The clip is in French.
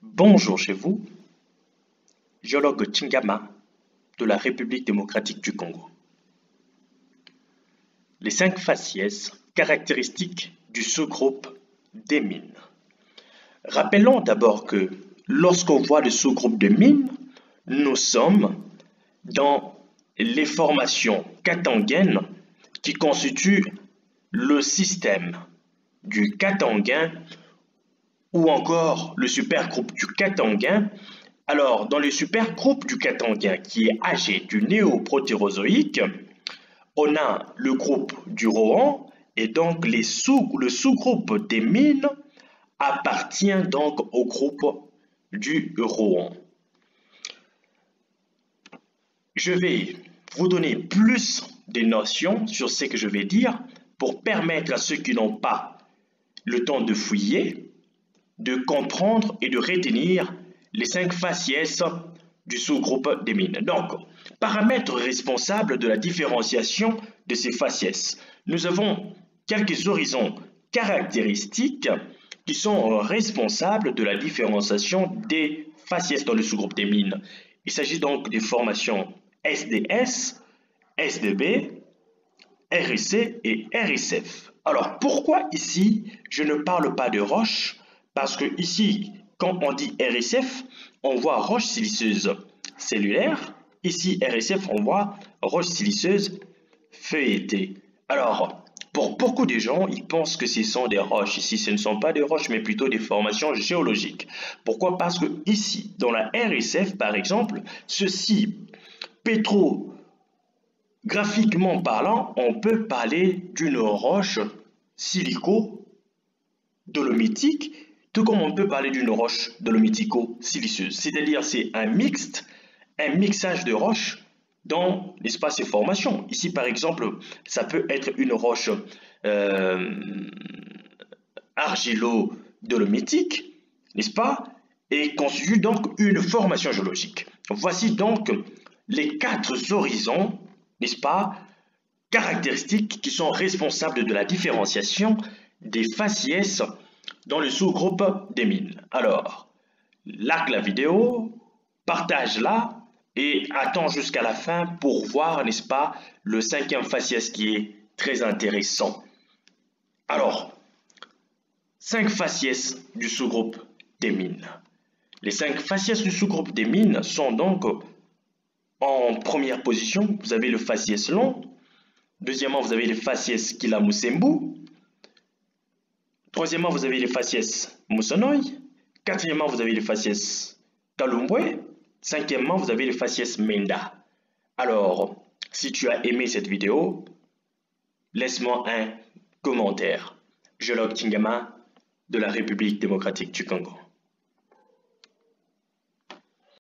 Bonjour chez vous, géologue Chingama de la République démocratique du Congo. Les 5 faciès caractéristiques du sous-groupe des mines. Rappelons d'abord que lorsqu'on voit le sous-groupe de mines, nous sommes dans les formations katanguennes qui constituent le système du katanguin ou encore le supergroupe du katanguin. Alors, dans le supergroupe du katanguin qui est âgé du néoprotérozoïque, on a le groupe du Rohan et donc le sous-groupe des mines appartient donc au groupe du Rohan. Je vais vous donner plus de notions sur ce que je vais dire pour permettre à ceux qui n'ont pas le temps de fouiller, de comprendre et de retenir les 5 faciès du sous-groupe des mines. Donc, paramètres responsables de la différenciation de ces faciès. Nous avons quelques horizons caractéristiques qui sont responsables de la différenciation des faciès dans le sous-groupe des mines. Il s'agit donc des formations SDS, SDB, RIC et RICF. Alors, pourquoi ici je ne parle pas de roches? Parce que ici, quand on dit RICF, on voit roche siliceuse cellulaire. Ici, RICF, on voit roche siliceuse feuilletée. Alors, pour beaucoup de gens, ils pensent que ce sont des roches. Ici, ce ne sont pas des roches, mais plutôt des formations géologiques. Pourquoi? Parce que ici, dans la RICF, par exemple, ceci, pétrographiquement parlant, on peut parler d'une roche silico-dolomitique, tout comme on peut parler d'une roche dolomitico-siliceuse. C'est-à-dire, c'est un mixage de roches dans l'espace et formation. Ici, par exemple, ça peut être une roche argilo-dolomitique, n'est-ce pas? Et constitue donc une formation géologique. Voici donc les 4 horizons, n'est-ce pas, caractéristiques qui sont responsables de la différenciation des faciès dans le sous-groupe des mines. Alors, like la vidéo, partage-la et attends jusqu'à la fin pour voir, n'est-ce pas, le 5e faciès qui est très intéressant. Alors, 5 faciès du sous-groupe des mines. Les 5 faciès du sous-groupe des mines sont donc en première position, vous avez le faciès long. Deuxièmement, vous avez le faciès Kilamusembu. Troisièmement, vous avez le faciès Musonoy. Quatrièmement, vous avez le faciès Kalumbwe. Cinquièmement, vous avez le faciès Menda. Alors, si tu as aimé cette vidéo, laisse-moi un commentaire. Géologue Chingama de la République démocratique du Congo.